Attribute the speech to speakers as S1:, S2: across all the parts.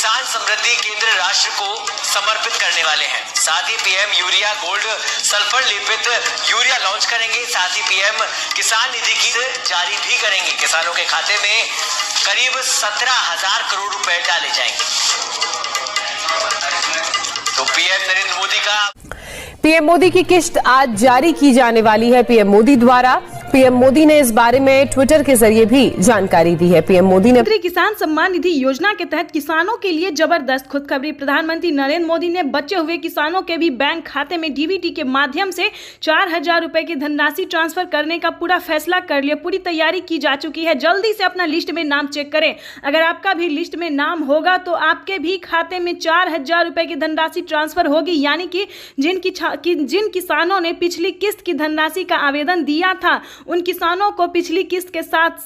S1: किसान समृद्धि केंद्र राष्ट्र को समर्पित करने वाले हैं। साथ ही पीएम यूरिया गोल्ड सल्फर लेपित यूरिया लॉन्च करेंगे। साथ ही पीएम किसान निधि की जारी भी करेंगे। किसानों के खाते में करीब 17,000 करोड़ रुपए डाले जाएंगे। तो
S2: पीएम मोदी की किस्त आज जारी की जाने वाली है पीएम मोदी द्वारा। पीएम मोदी ने इस बारे में ट्विटर के जरिए भी जानकारी दी है। पीएम मोदी ने
S3: किसान सम्मान निधि योजना के तहत किसानों के लिए जबरदस्त खुशखबरी। प्रधानमंत्री नरेंद्र मोदी ने बचे हुए किसानों के भी बैंक खाते में डीबीटी के माध्यम से 4,000 रुपए की धनराशि ट्रांसफर करने का पूरा फैसला कर लिया। पूरी तैयारी की जा चुकी है। जल्दी से अपना लिस्ट में नाम चेक करें। अगर आपका भी लिस्ट में नाम होगा तो आपके भी खाते में 4,000 रुपए की धनराशि ट्रांसफर होगी। यानी कि जिन किसानों ने पिछली किस्त की धनराशि का आवेदन दिया था उन किसानों को पिछली किस्त के साथ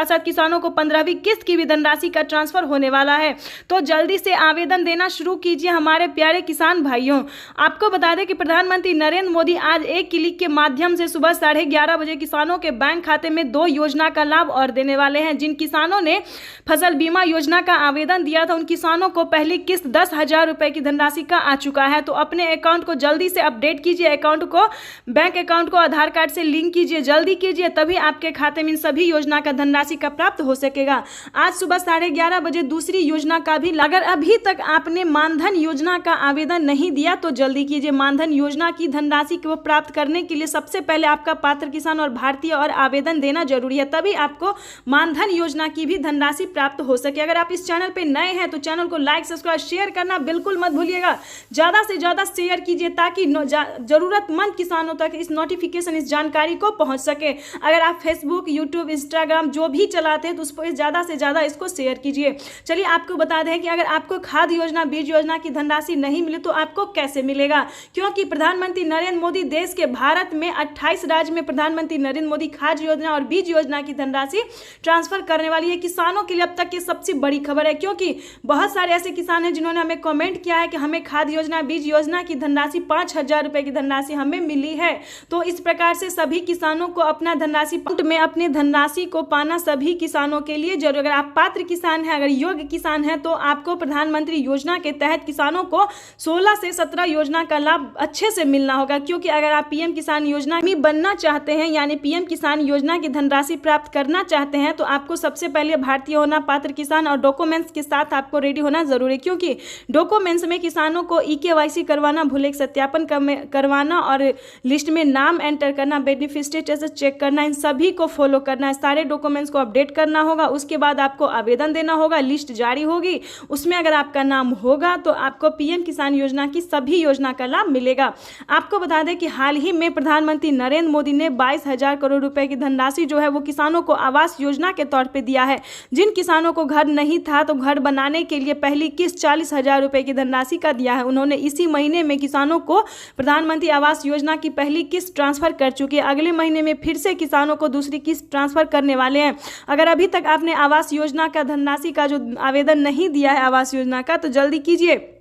S3: साथ किसानों को 15वीं किस्त की भी धनराशि का ट्रांसफर होने वाला है। तो जल्दी से आवेदन देना शुरू कीजिए हमारे प्यारे किसान भाइयों। आपको बता दें कि प्रधानमंत्री नरेंद्र मोदी आज एक क्लिक के माध्यम से सुबह 11:30 बजे किसानों के बैंक खाते में 2 योजना का लाभ और देने वाले हैं। जिन किसानों ने फसल बीमा योजना का आवेदन दिया था उन किसानों को पहली किस्त 10,000 रुपए की धनराशि का आ चुका है। तो अपने अकाउंट को जल्दी से अपडेट कीजिए। बैंक अकाउंट को आधार कार्ड से लिंक कीजिए, जल्दी कीजिए, तभी आपके खाते में इन सभी योजना का धनराशि का प्राप्त हो सकेगा। आज सुबह 11:30 बजे दूसरी योजना का भी, अगर अभी तक आपने मानधन योजना का आवेदन नहीं दिया तो जल्दी कीजिए। मानधन योजना की धनराशि को प्राप्त करने के लिए सबसे पहले आपका पात्र किसान और भारतीय और आवेदन देना जरूरी है, तभी आपको मानधन योजना की भी धनराशि प्राप्त हो सके। अगर आप इस चैनल पे नए हैं तो चैनल को लाइक सब्सक्राइब शेयर करना बिल्कुल मत भूलिएगा। ज्यादा से ज्यादा शेयर कीजिए ताकि जरूरतमंद किसानों तक इस नोटिफिकेशन, इस जानकारी को पहुंच सके। अगर आप फेसबुक, यूट्यूब, इंस्टाग्राम जो भी चलाते हैं तो उस पर ज्यादा से ज्यादा इसको शेयर कीजिए। चलिए आपको बता दें कि अगर आपको खाद योजना, बीज योजना की धनराशि नहीं मिले तो आपको कैसे मिलेगा, क्योंकि प्रधानमंत्री नरेंद्र मोदी देश के भारत में 28 राज्य में प्रधानमंत्री नरेंद्र मोदी खाद योजना और बीज योजना की धनराशि ट्रांसफर करने वाली है। किसानों के लिए अब तक की सबसे बड़ी खबर है, क्योंकि बहुत सारे ऐसे किसान हैं जिन्होंने हमें कमेंट किया है कि हमें खाद योजना, बीज योजना की धनराशि 5,000 रुपए की धनराशि हमें मिली है। तो इस प्रकार से सभी किसानों को अपना धनराशि में अपने धनराशि को पाना सभी किसानों के लिए जरूर। अगर आप पात्र किसान हैं, अगर योग्य किसान हैं तो आपको प्रधानमंत्री योजना के तहत किसानों को 16 से 17 योजना का लाभ अच्छे से मिलना होगा। क्योंकि अगर आप पीएम किसान योजना में बनना चाहते हैं, यानी पीएम किसान योजना की धनराशि प्राप्त करना चाहते हैं, तो आपको सबसे पहले भारतीय होना, पात्र किसान और डॉक्यूमेंट्स के साथ आपको रेडी होना जरूरी है। क्योंकि डॉक्यूमेंट्स में किसानों को EKYC करवाना, भूले सत्यापन करवाना और लिस्ट में नाम एंटर करना, बेनिफिशियरी स्टेटस चेक करना, इन सभी को फॉलो करना है। सारे डॉक्यूमेंट्स को अपडेट करना होगा। उसके बाद आपको आवेदन देना होगा। लिस्ट जारी होगी, उसमें अगर आपका नाम होगा तो आपको पीएम किसान योजना की सभी योजना का लाभ मिलेगा। आपको बता दें कि हाल ही में प्रधानमंत्री नरेंद्र मोदी ने 22,000 करोड़ रुपए की धनराशि जो है वो किसानों को आवास योजना के तौर पर दिया है। जिन किसानों को घर नहीं था तो घर बनाने के लिए पहली किस्त 40,000 रुपए की धनराशि का दिया है। उन्होंने इसी महीने में किसानों को प्रधानमंत्री आवास योजना की पहली किस्त ट्रांसफर कर चुकी है। अगले महीने में फिर से किसानों को दूसरी किस्त ट्रांसफर करने वाले हैं। अगर अभी तक आपने आवास योजना का धनराशि का जो आवेदन नहीं दिया है आवास योजना का, तो जल्दी कीजिए।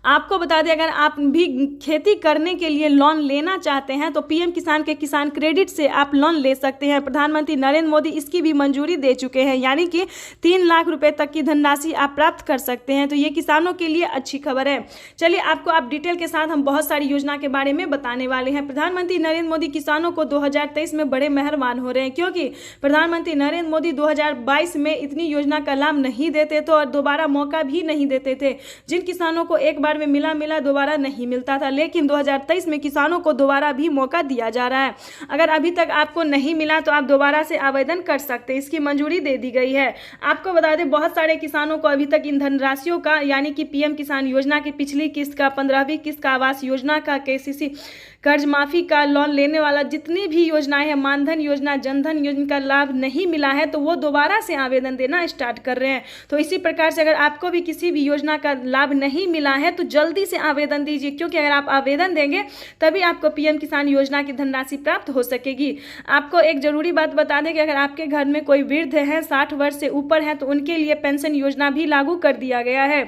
S3: आपको बता दें अगर आप भी खेती करने के लिए लोन लेना चाहते हैं तो पीएम किसान के किसान क्रेडिट से आप लोन ले सकते हैं। प्रधानमंत्री नरेंद्र मोदी इसकी भी मंजूरी दे चुके हैं, यानी कि 3 लाख रुपए तक की धनराशि आप प्राप्त कर सकते हैं। तो ये किसानों के लिए अच्छी खबर है। चलिए आपको आप डिटेल के साथ हम बहुत सारी योजना के बारे में बताने वाले हैं। प्रधानमंत्री नरेंद्र मोदी किसानों को 2023 में बड़े मेहरबान हो रहे हैं, क्योंकि प्रधानमंत्री नरेंद्र मोदी 2022 में इतनी योजना का लाभ नहीं देते थे और दोबारा मौका भी नहीं देते थे। जिन किसानों को एक बार में मिला दोबारा नहीं मिलता था, लेकिन 2023 में किसानों को दोबारा भी मौका दिया जा रहा है। अगर अभी तक आपको नहीं मिला तो आप दोबारा से आवेदन कर सकते हैं, इसकी मंजूरी दे दी गई है। आपको बता दें बहुत सारे किसानों को अभी तक इन धनराशियों का, यानी कि पीएम किसान योजना की पिछली किस्त का, 15वीं किस्त का, आवास योजना का, KCC कर्ज माफी का, लोन लेने वाला जितनी भी योजनाएं हैं, मानधन योजना, जनधन योजना का लाभ नहीं मिला है तो वो दोबारा से आवेदन देना स्टार्ट कर रहे हैं। तो इसी प्रकार से अगर आपको भी किसी भी योजना का लाभ नहीं मिला है तो जल्दी से आवेदन दीजिए, क्योंकि अगर आप आवेदन देंगे तभी आपको पीएम किसान योजना की धनराशि प्राप्त हो सकेगी। आपको एक जरूरी बात बता दें कि अगर आपके घर में कोई वृद्ध है, 60 वर्ष से ऊपर है, तो उनके लिए पेंशन योजना भी लागू कर दिया गया है।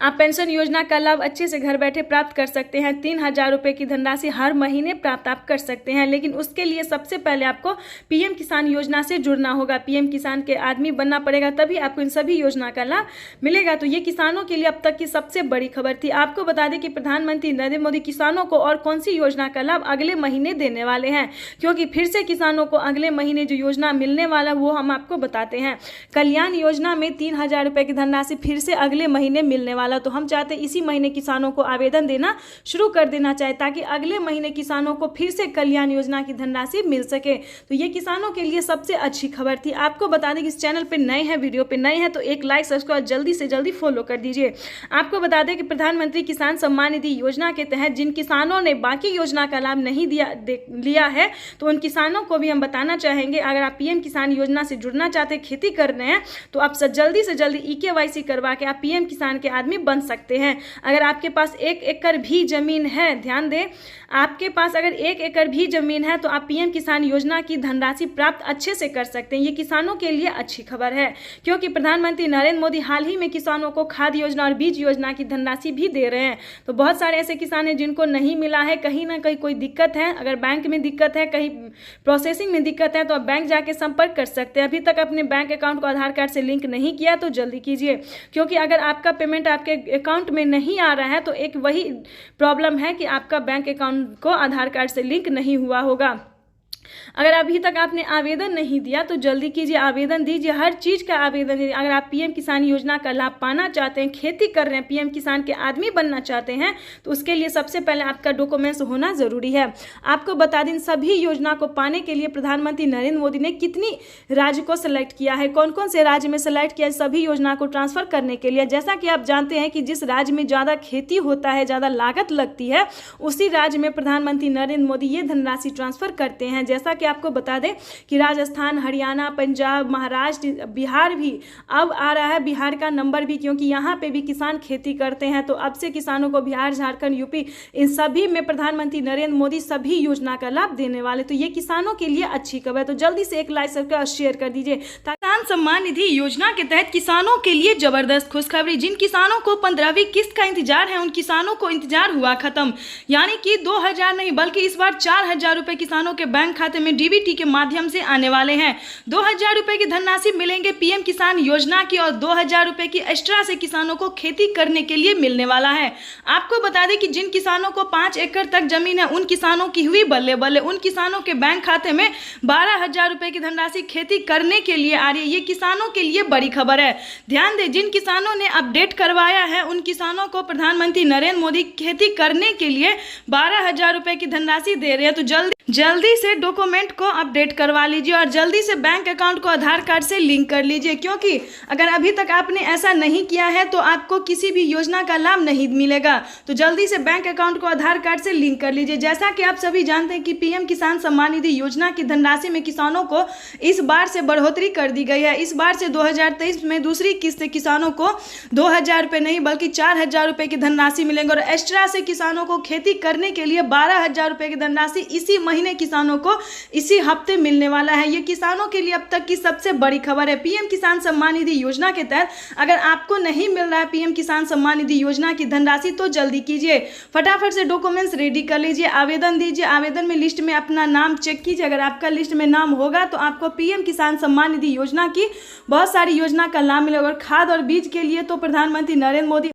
S3: आप पेंशन योजना का लाभ अच्छे से घर बैठे प्राप्त कर सकते हैं। 3,000 रुपये की धनराशि हर महीने प्राप्त आप कर सकते हैं, लेकिन उसके लिए सबसे पहले आपको पीएम किसान योजना से जुड़ना होगा। पीएम किसान के आदमी बनना पड़ेगा, तभी आपको इन सभी योजना का लाभ मिलेगा। तो ये किसानों के लिए अब तक की सबसे बड़ी खबर थी। आपको बता दें कि प्रधानमंत्री नरेंद्र मोदी किसानों को और कौन सी योजना का लाभ अगले महीने देने वाले हैं, क्योंकि फिर से किसानों को अगले महीने जो योजना मिलने वाला वो हम आपको बताते हैं। कल्याण योजना में 3,000 रुपये की धनराशि फिर से अगले महीने मिलने वाला। तो हम चाहते हैं इसी महीने किसानों को आवेदन देना शुरू कर देना चाहिए, ताकि अगले महीने किसानों को फिर से कल्याण योजना की धनराशि मिल सके। तो ये किसानों के लिए सबसे अच्छी खबर थी। आपको बता दें कि इस चैनल पे नए हैं, वीडियो पे नए हैं, तो एक लाइक सब्सक्राइब जल्दी से जल्दी फॉलो कर दीजिए। आपको बता दें कि प्रधानमंत्री किसान सम्मान निधि योजना के तहत जिन किसानों ने बाकी योजना का लाभ नहीं लिया है, तो उन किसानों को भी हम बताना चाहेंगे, अगर आप पीएम किसान योजना से जुड़ना चाहते हैं, खेती कर रहे हैं, तो आप जल्दी से जल्दी EKYC करवा के आप पीएम किसान के आदमी बन सकते हैं। अगर आपके पास 1 एकड़ भी जमीन है, ध्यान दें, आपके पास अगर 1 एकड़ भी जमीन है तो आप पीएम किसान योजना की धनराशि प्राप्त अच्छे से कर सकते हैं। ये किसानों के लिए अच्छी खबर है, क्योंकि प्रधानमंत्री नरेंद्र मोदी हाल ही में किसानों को खाद योजना और बीज योजना की धनराशि भी दे रहे हैं। तो बहुत सारे ऐसे किसान हैं जिनको नहीं मिला है, कहीं ना कहीं कोई दिक्कत है, अगर बैंक में दिक्कत है, कहीं प्रोसेसिंग में दिक्कत है, तो आप बैंक जाके संपर्क कर सकते हैं। अभी तक अपने बैंक अकाउंट को आधार कार्ड से लिंक नहीं किया तो जल्दी कीजिए, क्योंकि अगर आपका पेमेंट आपके अकाउंट में नहीं आ रहा है तो एक वही प्रॉब्लम है कि आपका बैंक अकाउंट को आधार कार्ड से लिंक नहीं हुआ होगा। अगर अभी तक आपने आवेदन नहीं दिया तो जल्दी कीजिए, आवेदन दीजिए, हर चीज़ का आवेदन दीजिए। अगर आप पीएम किसान योजना का लाभ पाना चाहते हैं, खेती कर रहे हैं, पीएम किसान के आदमी बनना चाहते हैं, तो उसके लिए सबसे पहले आपका डॉक्यूमेंट्स होना ज़रूरी है। आपको बता दें, सभी योजना को पाने के लिए प्रधानमंत्री नरेंद्र मोदी ने कितनी राज्य को सेलेक्ट किया है, कौन कौन से राज्य में सेलेक्ट किया सभी योजना को ट्रांसफर करने के लिए। जैसा कि आप जानते हैं कि जिस राज्य में ज़्यादा खेती होता है, ज़्यादा लागत लगती है, उसी राज्य में प्रधानमंत्री नरेंद्र मोदी ये धनराशि ट्रांसफर करते हैं। जैसा कि आपको बता दें कि राजस्थान, हरियाणा, पंजाब, महाराष्ट्र, बिहार भी अब आ रहा है, बिहार का नंबर भी, क्योंकि यहाँ पे भी किसान खेती करते हैं। तो अब से किसानों को बिहार, झारखंड, यूपी, इन सभी में प्रधानमंत्री नरेंद्र मोदी सभी योजना का लाभ देने वाले। तो ये किसानों के लिए अच्छी खबर है। तो जल्दी से एक लाइक सब्सक्राइब शेयर कर दीजिए। किसान सम्मान निधि योजना के तहत किसानों के लिए जबरदस्त खुशखबरी। जिन किसानों को 15वीं किस्त का इंतजार है, उन किसानों को इंतजार हुआ खत्म। यानी कि 2,000 नहीं बल्कि इस बार 4,000 रुपए किसानों के बैंक खाते में DBT के माध्यम से आने वाले हैं। 2,000 रुपए की धनराशि मिलेंगे पीएम किसान योजना की, और 2,000 रुपए की एक्स्ट्रा से किसानों को खेती करने के लिए मिलने वाला है। आपको बता दें कि जिन किसानों को 5 एकड़ तक जमीन है, उन किसानों की हुई बल्ले बल्ले, उन किसानों के बैंक खाते में 12,000 रुपए की धनराशि खेती करने के लिए आ रही है। ये किसानों के लिए बड़ी खबर है। ध्यान दें, जिन किसानों ने अपडेट करवाया है, उन किसानों को प्रधानमंत्री नरेंद्र मोदी खेती करने के लिए 12,000 रुपए की धनराशि दे रहे हैं। तो जल्दी से डॉक्यूमेंट को अपडेट करवा लीजिए और जल्दी से बैंक अकाउंट को आधार कार्ड से लिंक कर लीजिए, क्योंकि अगर अभी तक आपने ऐसा नहीं किया है तो आपको किसी भी योजना का लाभ नहीं मिलेगा। तो जल्दी से बैंक अकाउंट को आधार कार्ड से लिंक कर लीजिए। जैसा कि आप सभी जानते हैं कि पीएम किसान सम्मान निधि योजना की धनराशि में किसानों को इस बार से बढ़ोतरी कर दी गई है। इस बार से 2023 में दूसरी किस्त से किसानों को 2,000 रुपये नहीं बल्कि 4,000 रुपये की धनराशि मिलेंगे, और एक्स्ट्रा से किसानों को खेती करने के लिए 12,000 रुपये की धनराशि इसी महीने किसानों को इसी हफ्ते मिलने वाला है। ये किसानों के लिए अब तक की सबसे बड़ी खबर है। पीएम किसान सम्मान निधि योजना के तहत अगर आपको नहीं मिल रहा है पीएम किसान सम्मान निधि योजना की धनराशि, तो जल्दी कीजिए, फटाफट से डॉक्यूमेंट्स रेडी कर लीजिए, आवेदन दीजिए। आवेदन में लिस्ट में अपना नाम चेक कीजिए, अगर आपका लिस्ट में नाम होगा तो आपको पीएम किसान सम्मान निधि योजना की बहुत सारी योजना का लाभ मिलेगा। और खाद और बीज के लिए तो प्रधानमंत्री नरेंद्र मोदी